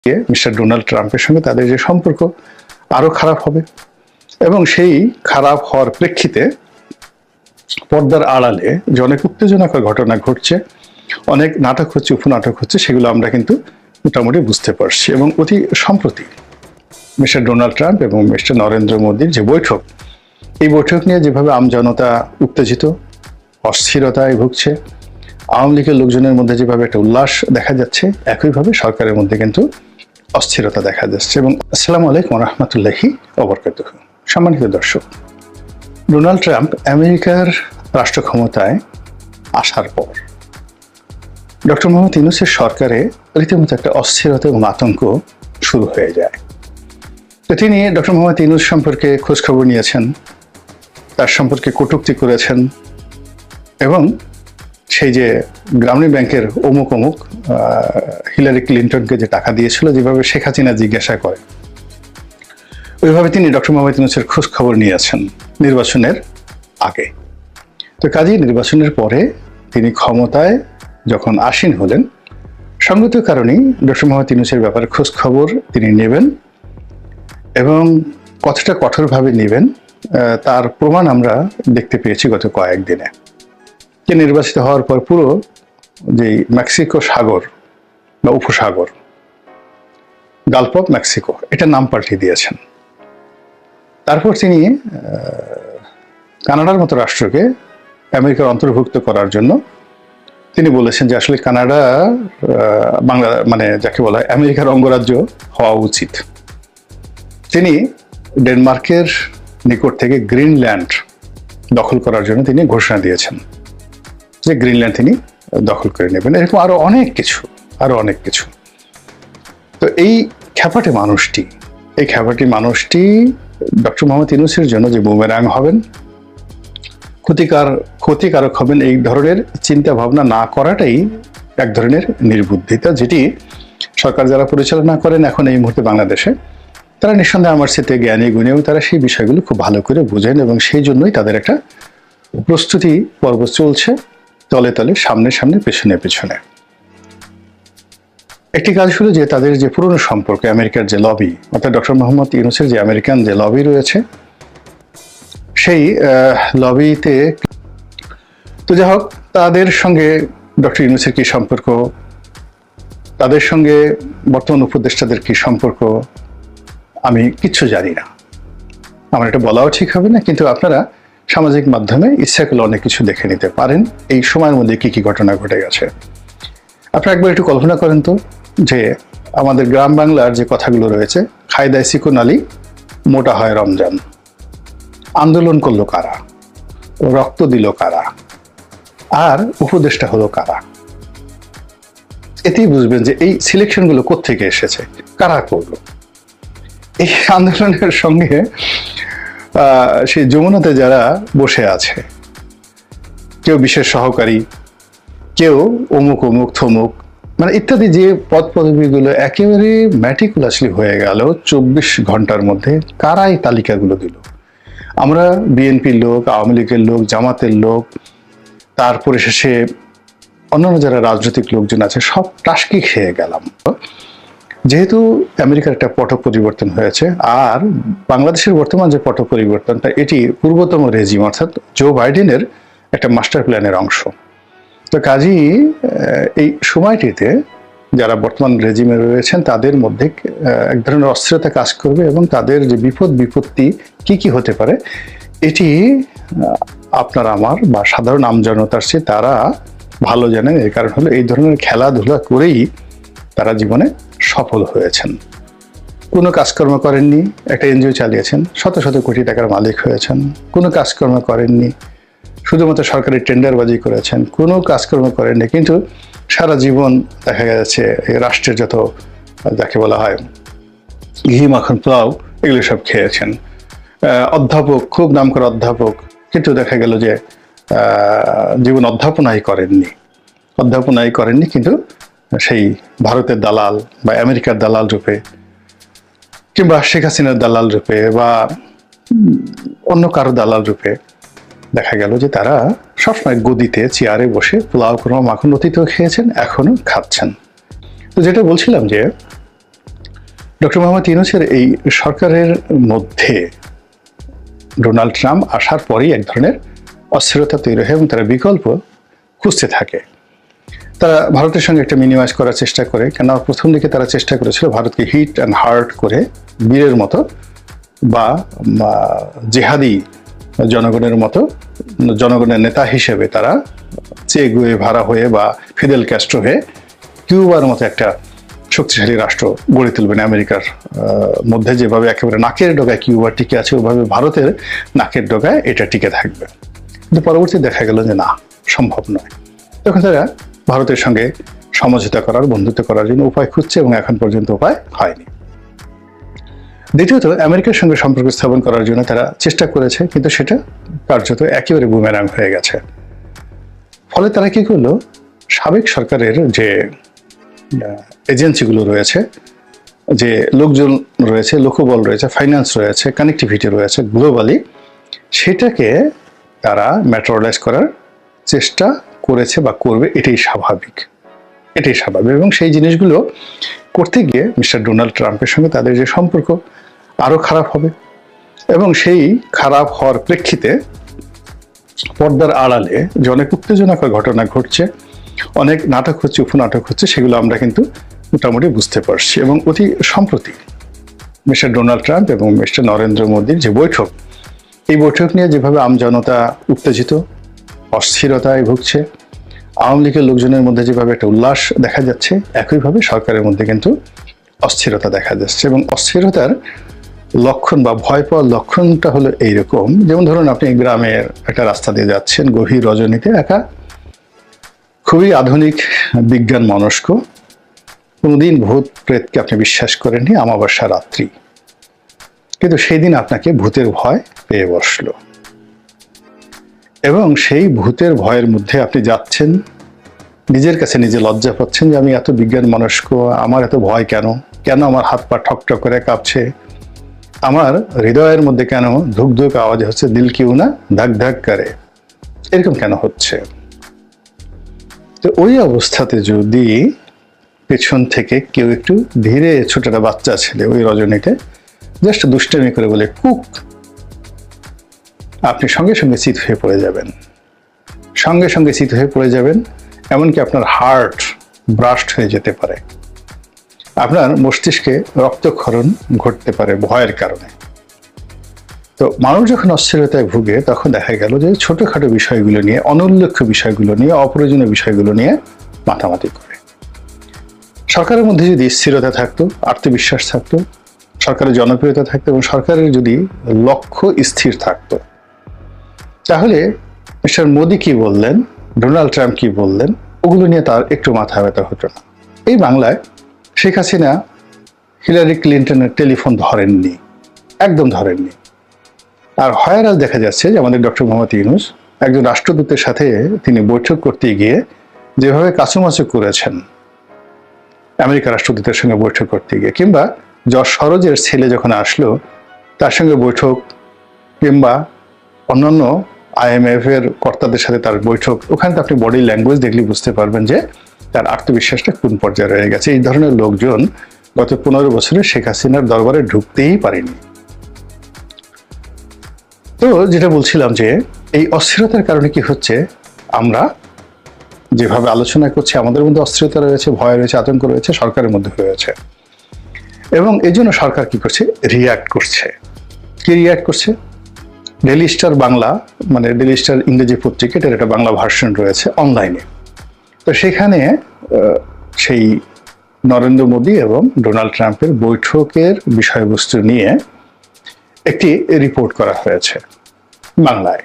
Mister Donald ট্রাম্পের সঙ্গে তাদের যে সম্পর্ক আরো খারাপ হবে এবং সেই খারাপ হওয়ার প্রেক্ষিতে পর্দার আড়ালে যে অনেক উত্তেজনাকর ঘটনা ঘটছে, অনেক নাটক হচ্ছে, উপনাটক হচ্ছে, সেগুলো আমরা কিন্তু মোটামুটি বুঝতে পারছি। এবং অতি সম্প্রতি মিস্টার ডোনাল্ড ট্রাম্প এবং মিস্টার নরেন্দ্র মোদীর যে বৈঠক, এই বৈঠক নিয়ে যেভাবে আমজনতা উত্তেজিত, অস্থিরতায় ভুগছে, আওয়ামী লীগের লোকজনের মধ্যে যেভাবে একটা উল্লাস দেখা যাচ্ছে, একইভাবে সরকারের মধ্যে কিন্তু অস্থিরতা দেখা যাচ্ছে। এবং আসসালামু আলাইকুম রহমতুল্লাহি ওবরকাতুহু। সম্মানিত দর্শক, ডোনাল্ড ট্রাম্প আমেরিকার রাষ্ট্র ক্ষমতায় আসার পর ডক্টর মোহাম্মদ ইউনূসের সরকারে রীতিমতো একটা অস্থিরতা এবং আতঙ্ক শুরু হয়ে যায়। তো তিনি ডক্টর মোহাম্মদ ইউনূস সম্পর্কে খোঁজখবর নিয়েছেন, তার সম্পর্কে কটূক্তি করেছেন এবং সেই যে গ্রামীণ ব্যাংকের অমুক অমুক হিলারি ক্লিন্টনকে যে টাকা দিয়েছিল, যেভাবে শেখ হাসিনা জিজ্ঞাসা করে, ওইভাবে তিনি ডক্টর মোহাম্মদ ইউনূসের খোঁজ খবর নিয়েছেন নির্বাচনের আগে। তো কাজেই নির্বাচনের পরে তিনি ক্ষমতায় যখন আসীন হলেন, সঙ্গত কারণেই ডক্টর মোহাম্মদ ইউনূসের ব্যাপারে খোঁজ খবর তিনি নেবেন এবং কতটা কঠোরভাবে নেবেন তার প্রমাণ আমরা দেখতে পেয়েছি গত কয়েকদিনে। যে নির্বাচিত হওয়ার পর পুরো যে মেক্সিকো সাগর বা উপসাগর, গালফ অফ মেক্সিকো, এটার নাম পাল্টে দিয়েছেন। তারপর তিনি কানাডার মতো রাষ্ট্রকে আমেরিকার অন্তর্ভুক্ত করার জন্য তিনি বলেছেন যে আসলে কানাডা বাংলা মানে যাকে বলা হয় আমেরিকার অঙ্গরাজ্য হওয়া উচিত। তিনি ডেনমার্কের নিকট থেকে গ্রিনল্যান্ড দখল করার জন্য তিনি ঘোষণা দিয়েছেন যে গ্রিনল্যান্ড তিনি দখল করে নেবেন। এরকম আরো অনেক কিছু। তো এই খ্যাপাটে মানুষটি ডক্টর মোহাম্মদ ইউনূসের জন্য যে বুমেরাং হবেন, ক্ষতিকারক হবেন, এই ধরনের চিন্তা ভাবনা না করাটাই এক ধরনের নির্বুদ্ধিতা, যেটি সরকার যারা পরিচালনা করেন এখন এই মুহূর্তে বাংলাদেশে, তারা নিঃসন্দেহে আমার সাথে জ্ঞানী গুণেও তারা সেই বিষয়গুলো খুব ভালো করে বোঝেন এবং সেই জন্যই তাদের একটা প্রস্তুতি পর্ব চলছে, তলে তলে, সামনে পেছনে। একটি কাজ হলো যে তাদের যে পুরনো সম্পর্ক, আমেরিকার যে লবি, অর্থাৎ ডক্টর মোহাম্মদ ইউনূসের যে আমেরিকান যে লবি রয়েছে, সেই লবিতে তো যাই হোক, তাদের সঙ্গে ডক্টর ইউনূসের কি সম্পর্ক, তাদের সঙ্গে বর্তমান উপদেষ্টাদের কি সম্পর্ক, আমি কিচ্ছু জানি না, আমার এটা বলাও ঠিক হবে না। কিন্তু আপনারা সামাজিক মাধ্যমে ইচ্ছা করলে অনেক কিছু দেখে নিতে পারেন এই সময়ের মধ্যে কি ঘটনা ঘটে গেছে। আপনারা একবার একটু কল্পনা করেন তো যে আমাদের গ্রাম বাংলার যে কথাগুলো রয়েছে, খায়দায় চিকন আলী, মোটা হয় রমজান, আন্দোলন করলো কারা, রক্ত দিল কারা, আর উপদেষ্টা হলো কারা। এতেই বুঝবেন যে এই সিলেকশনগুলো কোত্থেকে এসেছে, কারা করলো। এই আন্দোলনের সঙ্গে সেই যমুনাতে যারা বসে আছে, কেউ বিশেষ সহকারী, কেউ অমুক অমুক থমুক, মানে ইত্যাদি যে পদ পদবীগুলো একেবারে ম্যাটিকুলাসলি হয়ে গেল 24 ঘন্টার মধ্যে, কারা এই তালিকাগুলো দিল। আমরা বিএনপির লোক, আওয়ামী লীগের লোক, জামাতের লোক, তারপরে শেষে অন্যান্য যারা রাজনৈতিক লোকজন আছে, সব টাসকি খেয়ে গেলাম। যেহেতু আমেরিকার একটা পট পরিবর্তন হয়েছে, আর বাংলাদেশের বর্তমান যে পট পরিবর্তনটা, এটি পূর্বতম রেজিম অর্থাৎ জো বাইডেনের একটা মাস্টার প্ল্যানের অংশ। তো কাজেই এই সময়টিতে যারা বর্তমান রেজিমে রয়েছেন তাদের মধ্যে এক ধরনের অস্থিরতা কাজ করবে এবং তাদের যে বিপত্তি কি হতে পারে, এটি আপনার আমার বা সাধারণ আমজনতার চেয়ে তারা ভালো জানেন। এর কারণ হলো এই ধরনের খেলাধুলা করেই তারা জীবনে সফল হয়েছেন। কোনো কাজকর্ম করেননি, একটা এনজিও চালিয়েছেন, শত কোটি টাকার মালিক হয়েছেন। কোনো কাজকর্ম করেননি, শুধুমাত্র সরকারি টেন্ডারবাজি করেছেন, কোনো কাজকর্ম করেননি, কিন্তু সারা জীবন দেখা গেছে রাষ্ট্রের যত যাকে বলা হয় ঘি মাখন পোলাও, এগুলো সব খেয়েছেন। অধ্যাপক, খুব নাম করা অধ্যাপক, কিন্তু দেখা গেল যে জীবন অধ্যাপনাই করেননি, কিন্তু সেই ভারতের দালাল বা আমেরিকার দালাল রূপে, কিংবা শেখ হাসিনার দালাল রূপে, বা অন্য কারো দালাল রূপে দেখা গেল যে তারা সবসময় গদিতে চেয়ারে বসে পোলাও, কোনো মাখন অতীতেও খেয়েছেন, এখনো খাচ্ছেন। তো যেটা বলছিলাম যে ডক্টর মোহাম্মদ ইউনূসের এই সরকারের মধ্যে ডোনাল্ড ট্রাম্প আসার পরেই এক ধরনের অস্থিরতা তৈরি হয় এবং তারা বিকল্প খুঁজতে থাকে। তারা ভারতের সঙ্গে একটা মিনিমাইজ করার চেষ্টা করে, কেন প্রথম দিকে তারা চেষ্টা করেছিল ভারতকে হিট অ্যান্ড হার্ট করে বীরের মতো বা জেহাদি জনগণের মতো জনগণের নেতা হিসেবে তারা চে গুয়েভারা হয়ে বা ফিদেল ক্যাস্ট্রো হয়ে কিউবার মতো একটা শক্তিশালী রাষ্ট্র গড়ে তুলবেন। আমেরিকার মধ্যে যেভাবে একেবারে নাকের ডগায় কিউবা টিকে আছে, ওইভাবে ভারতের নাকের ডগায় এটা টিকে থাকবে। কিন্তু পরবর্তী দেখা গেল যে না, সম্ভব নয়। তখন তারা ভারতের সঙ্গে সমঝোতা করার, বন্ধুত্ব করার জন্য উপায় খুঁজছে এবং এখন পর্যন্ত উপায় হয়নি। দ্বিতীয়ত, আমেরিকার সঙ্গে সম্পর্ক স্থাপন করার জন্য তারা চেষ্টা করেছে, কিন্তু সেটা কার্যত একেবারে বুমেরাং হয়ে গেছে। ফলে তারা কি করলো, সাবেক সরকারের যে এজেন্সিগুলো রয়েছে, যে লোকজন রয়েছে, লোকবল রয়েছে, ফাইন্যান্স রয়েছে, কানেক্টিভিটি রয়েছে গ্লোবালি, সেটাকে তারা ম্যাটেরিয়ালাইজ করার চেষ্টা করেছে বা করবে। এটাই স্বাভাবিক এবং সেই জিনিসগুলো করতে গিয়ে মিস্টার ডোনাল্ড ট্রাম্পের সঙ্গে তাদের যে সম্পর্ক আরো খারাপ হবে এবং সেই খারাপ হওয়ার প্রেক্ষিতে পর্দার আড়ালে যে অনেক উত্তেজনাকর ঘটনা ঘটছে, অনেক নাটক হচ্ছে, উপনাটক হচ্ছে, সেগুলো আমরা কিন্তু মোটামুটি বুঝতে পারছি। এবং অতি সম্প্রতি মিস্টার ডোনাল্ড ট্রাম্প এবং মিস্টার নরেন্দ্র মোদীর যে বৈঠক, এই বৈঠক নিয়ে যেভাবে আমজনতা উত্তেজিত, অস্থিরতায় ভুগছে, আওয়ামী লীগের লোকজনের মধ্যে যেভাবে একটা উল্লাস দেখা যাচ্ছে, একইভাবে সরকারের মধ্যে কিন্তু অস্থিরতা দেখা যাচ্ছে। এবং অস্থিরতার লক্ষণ বা ভয় পাওয়ার লক্ষণটা হলো এইরকম, যেমন ধরুন আপনি গ্রামের একটা রাস্তা দিয়ে যাচ্ছেন গভীর রজনীতে, একা খুবই আধুনিক বিজ্ঞান মনস্ক, কোনোদিন ভূত প্রেতকে আপনি বিশ্বাস করেননি, অমাবস্যা রাত্রি, কিন্তু সেই দিন আপনাকে ভূতের ভয় পেয়ে বসলো এবং সেই ভূতের ভয়ের মধ্যে আপনি যাচ্ছেন, নিজের কাছে নিজে লজ্জা পাচ্ছেন যে আমি এত বিজ্ঞান মনস্ক, আমার এত ভয় কেন, আমার হাত পা ঠকঠক করে কাঁপছে, আমার হৃদয়ের মধ্যে কেন ধুক ধুক আওয়াজ হচ্ছে, দিল কিউ না ধাক ধাক করে, এরকম কেন হচ্ছে। তো ওই অবস্থাতে যদি পেছন থেকে কেউ একটু ধীরে, ছোটটা বাচ্চা ছেলে ওই রজনীতে জাস্ট দুষ্টামি করে বলে কুক, আপনি সঙ্গে সঙ্গে চিত হয়ে পড়ে যাবেন, এমনকি আপনার হার্ট ব্রাস্ট হয়ে যেতে পারে, আপনার মস্তিষ্কে রক্তক্ষরণ ঘটতে পারে ভয়ের কারণে। তো মানুষ যখন অস্থিরতায় ভুগে, তখন দেখা গেল যে ছোটখাটো বিষয়গুলো নিয়ে, অনুল্লেখ্য বিষয়গুলো নিয়ে, অপ্রয়োজনীয় বিষয়গুলো নিয়ে মাতামাতি করে। সরকারের মধ্যে যদি স্থিরতা থাকতো, আত্মবিশ্বাস থাকতো, সরকারের জনপ্রিয়তা থাকতো এবং সরকারের যদি লক্ষ্য স্থির থাকতো, তাহলে মিস্টার মোদি কি বললেন, ডোনাল্ড ট্রাম্প কি বললেন, ওগুলো নিয়ে তার একটু মাথা ব্যথা হতো না। এই বাংলায় শেখ হাসিনা হিলারি ক্লিন্টনের টেলিফোন ধরেননি, একদম ধরেননি। আর হয়ারাল দেখা যাচ্ছে যে আমাদের ডক্টর মোহাম্মদ ইউনূস একজন রাষ্ট্রদূতের সাথে তিনি বৈঠক করতে গিয়ে যেভাবে কাচুমাচু করেছেন, আমেরিকা রাষ্ট্রদূতের সঙ্গে বৈঠক করতে গিয়ে, কিংবা যশ সরোজের ছেলে যখন আসলো তার সঙ্গে বৈঠক, কিংবা অন্যান্য IMF এর কর্তাদের সাথে তার বৈঠক, ওখানে আপনি বডি ল্যাঙ্গুয়েজ দেখলে বুঝতে পারবেন যে তার আত্মবিশ্বাসটা কোন পর্যায়ে রয়ে গেছে। এই ধরনের লোকজন গত 15 বছরে শেখ হাসিনার দরবারে ঢুকতেই পারেনি। তো যেটা বলছিলাম যে এই অস্থিরতার কারণে কি হচ্ছে, আমরা যেভাবে আলোচনা করছি আমাদের মধ্যে অস্থিরতা রয়েছে, ভয় রয়েছে, আতঙ্ক রয়েছে, সরকারের মধ্যে রয়েছে। এবং এই জন্য সরকার কি করছে, রিয়্যাক্ট করছে। ডেইলি স্টার বাংলা, মানে ডেইলি স্টার ইংরেজি পত্রিকা, এটার একটা বাংলা ভার্সন রয়েছে অনলাইনে। তো সেখানে সেই নরেন্দ্র মোদী এবং ডোনাল্ড ট্রাম্পের বৈঠকের বিষয়বস্তু নিয়ে একটি রিপোর্ট করা হয়েছে বাংলায়,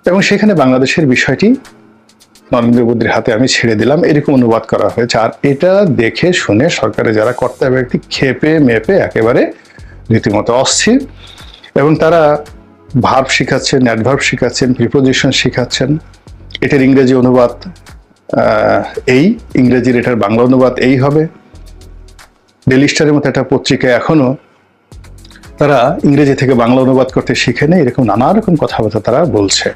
এবং সেখানে বাংলাদেশের বিষয়টি নরেন্দ্র মোদীর হাতে আমি ছেড়ে দিলাম, এরকম অনুবাদ করা হয়েছে। আর এটা দেখে শুনে সরকারে যারা কর্তা ব্যক্তি খেপে মেপে একেবারে রীতিমতো অস্থির, এবং তারা ভার্ব শিখাচ্ছেন, অ্যাডভার্ব শিখাচ্ছেন, প্রিপোজিশন শিখাচ্ছেন। এটার ইংরেজি অনুবাদ এই, ইংরেজির এটার বাংলা অনুবাদ এই হবে। ডেইলি স্টারের মতো একটা পত্রিকা এখনো তারা ইংরেজি থেকে বাংলা অনুবাদ করতে শিখে নেই, এরকম নানা রকম কথাবার্তা তারা বলছে।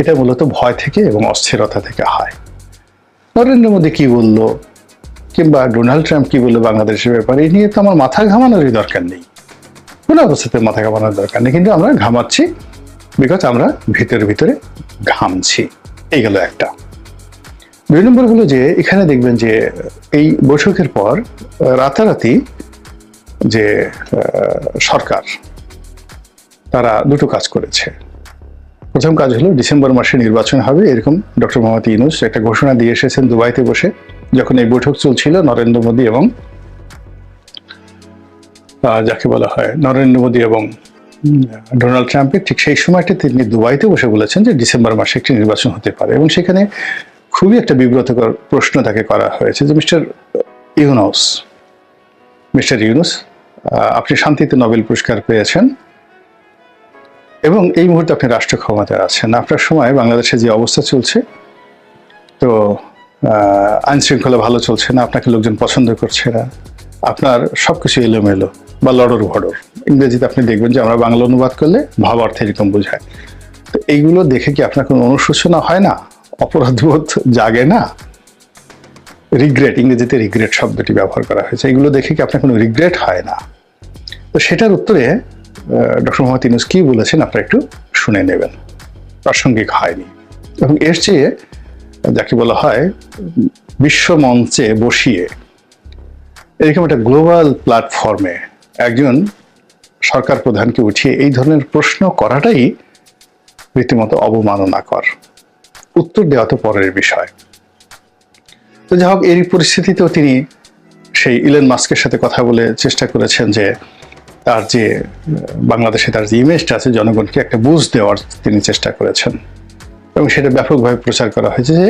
এটা মূলত ভয় থেকে এবং অস্থিরতা থেকে হয়। নরেন্দ্র মোদী কি কিংবা ডোনাল্ড ট্রাম্প কি বললো বাংলাদেশের ব্যাপারে এই নিয়ে তো আমার মাথা ঘামানোরই দরকার নেই, কোনো অবস্থাতে মাথা ঘামানোর দরকার নেই, কিন্তু আমরা ঘামাচ্ছি বিকজ আমরা ভিতরে ভিতরে ঘামছি। এই গেল একটা। 2 নম্বর হলো যে এখানে দেখবেন যে এই বৈঠকের পর রাতারাতি যে সরকার তারা দুটো কাজ করেছে। প্রথম কাজ হলো ডিসেম্বর মাসে নির্বাচন হবে এরকম ডক্টর মোহাম্মদ ইউনূস একটা ঘোষণা দিয়ে এসেছেন দুবাইতে বসে, যখন এই বৈঠক চলছিল নরেন্দ্র মোদী এবং যাকে বলা হয় নরেন্দ্র মোদী এবং ডোনাল্ড ট্রাম্পের, ঠিক সেই সময়টা তিনি দুবাইতে বসে বলেছেন যে ডিসেম্বর মাসে একটি নির্বাচন হতে পারে। এবং সেখানে খুবই একটা বিব্রতকর প্রশ্ন তাকে করা হয়েছে যে মিস্টার ইউনূস আপনি শান্তিতে নোবেল পুরস্কার পেয়েছেন এবং এই মুহূর্তে আপনি রাষ্ট্র ক্ষমতায় আছেন, আপনার সময় বাংলাদেশে যে অবস্থা চলছে, তো আইন শৃঙ্খলা ভালো চলছে না, আপনাকে লোকজন পছন্দ করছে না, আপনার সবকিছু এলোমেলো বা লড়র ভড়র, ইংরেজিতে আপনি দেখবেন যে আমরা বাংলা অনুবাদ করলে ভাব অর্থে এরকম বোঝায়। তো এইগুলো দেখে কি আপনার কোনো অনুশোচনা হয় না, অপরাধবোধ জাগে না? রিগ্রেট, ইংরেজিতে রিগ্রেট শব্দটি ব্যবহার করা হয়েছে, এগুলো দেখে কি আপনার কোনো রিগ্রেট হয় না? তো সেটার উত্তরে ডক্টর মোহাম্মদ ইউনূস কি বলেছেন আপনারা একটু শুনে নেবেন, প্রাসঙ্গিক হয়নি। এবং এর চেয়ে যাকে বলা হয় বিশ্ব মঞ্চে বসিয়ে এরকম একটা গ্লোবাল প্ল্যাটফর্মে একজন সরকার প্রধানকে উঠিয়ে এই ধরনের প্রশ্ন করাটাই রীতিমতো অবমাননাকর। উত্তর দেওয়া তো পরের বিষয়। তো যাই হোক, এই পরিস্থিতিতেও তিনি সেই ইলন মাস্কের সাথে কথা বলে চেষ্টা করেছেন যে তার যে বাংলাদেশে তার যে ইমেজটা আছে জনগণকে একটা বুঝ দেওয়ার তিনি চেষ্টা করেছেন এবং সেটা ব্যাপকভাবে প্রচার করা হয়েছে যে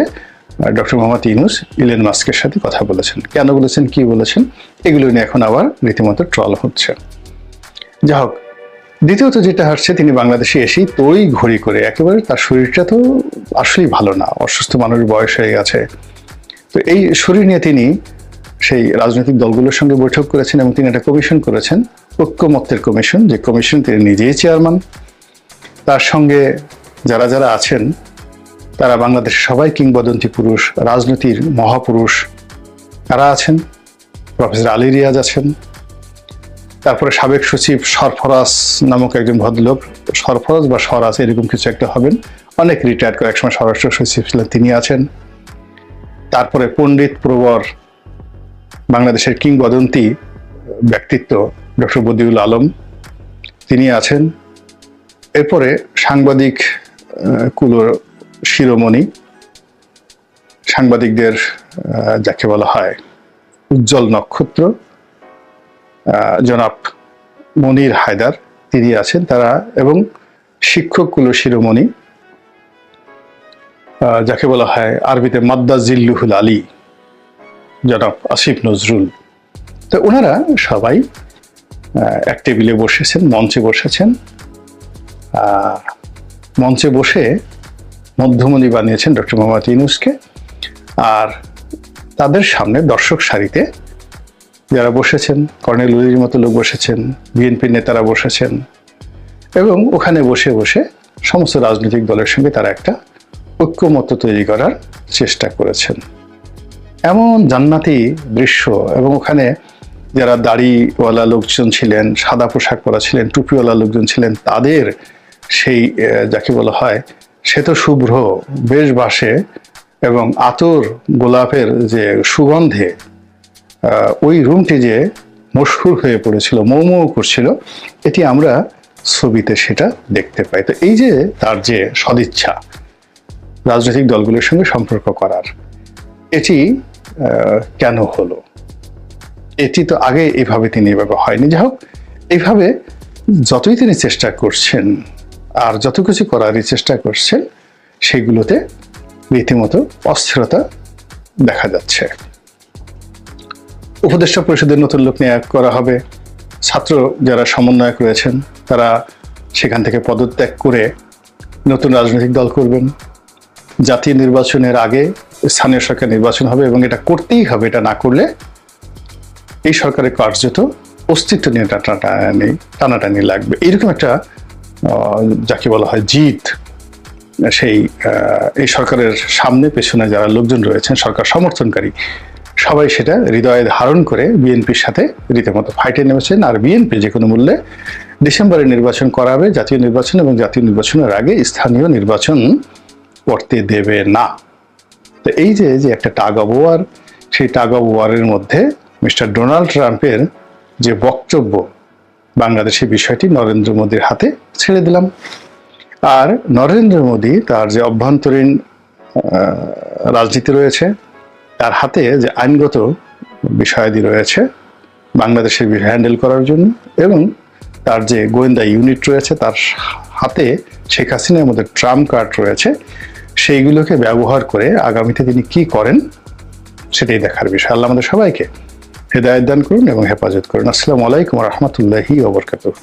ডক্টর মোহাম্মদ ইউনূস ইলন মাস্কের সাথে কথা বলেছেন। কেন বলেছেন, কি বলেছেন, এগুলো নিয়ে এখন আবার রীতিমতো ট্রল হচ্ছে। যাই হোক, দ্বিতীয়ত যেটা হচ্ছে তিনি বাংলাদেশে এসেই তড়ি ঘড়ি করে একেবারে তার শরীরটা তো আসলেই ভালো না, অসুস্থ মানুষের বয়স হয়ে গেছে, তো এই শরীর নিয়ে তিনি সেই রাজনৈতিক দলগুলোর সঙ্গে বৈঠক করেছেন এবং তিনি একটা কমিশন করেছেন, ঐক্যমত্যের কমিশন, যে কমিশন তিনি নিজেই চেয়ারম্যান। তার সঙ্গে যারা যারা আছেন তারা বাংলাদেশের সবাই কিংবদন্তি পুরুষ, রাজনীতির মহাপুরুষ। কারা আছেন? প্রফেসর আলী রিয়াজ আছেন, তারপরে সাবেক সচিব সরফরাজ নামক একজন ভদ্রলোক, সরফরাজ বা স্বরাজ এরকম কিছু একটা হবেন, অনেক রিটায়ার্ড করে একসময় স্বরাষ্ট্র সচিব ছিলেন, তিনি আছেন। তারপরে পণ্ডিত প্রবর বাংলাদেশের কিংবদন্তি ব্যক্তিত্ব ডক্টর বদিউল আলম, তিনি আছেন। এরপরে সাংবাদিক কুলোর শিরোমণি, সাংবাদিকদের যাকে বলা হয় উজ্জ্বল নক্ষত্র, জনাব মনির হায়দার, তিনি আছেন তারা, এবং শিক্ষক কুলো শিরোমণি যাকে বলা হয় আরবিতে মাদ্দাজিল্লুহুল আলী, জনাব আসিফ নজরুল। তো ওনারা সবাই এক টেবিলে বসেছেন, মঞ্চে বসেছেন। মঞ্চে বসে মধ্যমণি বানিয়েছেন ডক্টর মোহাম্মদ ইউনূসকে, আর তাদের সামনে দর্শক সারিতে যারা বসেছেন, কর্নেল উলির মতো লোক বসেছেন, বিএনপির নেতারা বসেছেন, এবং ওখানে বসে বসে সমস্ত রাজনৈতিক দলের সঙ্গে তারা একটা ঐক্যমত্য তৈরি করার চেষ্টা করেছেন। এমন জান্নাতি দৃশ্য, এবং ওখানে যারা দাড়িওয়ালা লোকজন ছিলেন, সাদা পোশাক পরা ছিলেন, টুপিওয়ালা লোকজন ছিলেন, তাদের সেই যাকে বলা হয় শ্বেত শুভ্র বেশবাসে এবং আতর গোলাপের যে সুগন্ধে ওই রুমটি যে মশহুর হয়ে পড়েছিল, মৌ মৌ করছিল, এটি আমরা ছবিতে সেটা দেখতে পাই। তো এই যে তার যে সদিচ্ছা রাজনৈতিক দলগুলোর সঙ্গে সম্পর্ক করার, এটি কেন হলো? এটি তো আগে এইভাবে তিনি এভাবে হয়নি। যাই হোক, এইভাবে যতই তিনি চেষ্টা করছেন আর যত কিছু করারই চেষ্টা করছেন, সেগুলোতে রীতিমতো অস্থিরতা দেখা যাচ্ছে। উপদেষ্টা পরিষদের নতুন লোক নিয়োগ করা হবে, ছাত্র যারা সমন্বয়ক রয়েছেন তারা সেখান থেকে পদত্যাগ করে নতুন রাজনৈতিক দল করবেন। জাতীয় নির্বাচনের আগে স্থানীয় সরকার নির্বাচন হবে এবং এটা করতেই হবে, এটা না করলে এই সরকারের কার্যত অস্তিত্ব নিয়ে টানাটানি লাগবে। এইরকম একটা যাকে বলা হয় জিদ, সেই এই সরকারের সামনে পেছনে যারা লোকজন রয়েছেন সরকার সমর্থনকারী, সবাই সেটা হৃদয়ে ধারণ করে বিএনপির সাথে রীতিমতো ফাইটে নেমেছেন। আর বিএনপি যে কোনো মূল্যে ডিসেম্বরে নির্বাচন করাবে, জাতীয় নির্বাচন, এবং জাতীয় নির্বাচনের আগে স্থানীয় নির্বাচন করতে দেবে না। তো এই যে একটা টাগ অফ ওয়ার, সেই টাগ অফ ওয়ারের মধ্যে মিস্টার ডোনাল্ড ট্রাম্পের যে বক্তব্য, বাংলাদেশের বিষয়টি নরেন্দ্র মোদীর হাতে ছেড়ে দিলাম। আর নরেন্দ্র মোদী তার যে অভ্যন্তরীণ রাজনীতি রয়েছে, তার হাতে যে আইনগত বিষয়াদি রয়েছে বাংলাদেশের বিষয় হ্যান্ডেল করার জন্য, এবং তার যে গোয়েন্দা ইউনিট রয়েছে, তার হাতে শেখ হাসিনার মধ্যে ট্রাম্প কার্ড রয়েছে, সেইগুলোকে ব্যবহার করে আগামীতে তিনি কি করেন সেটাই দেখার বিষয়। আল্লাহ আমাদের সবাইকে হেদায়েত দান করুন এবং হেফাজত করুন। আসসালামু আলাইকুম ওয়া রাহমাতুল্লাহি ওয়া বারাকাতুহু।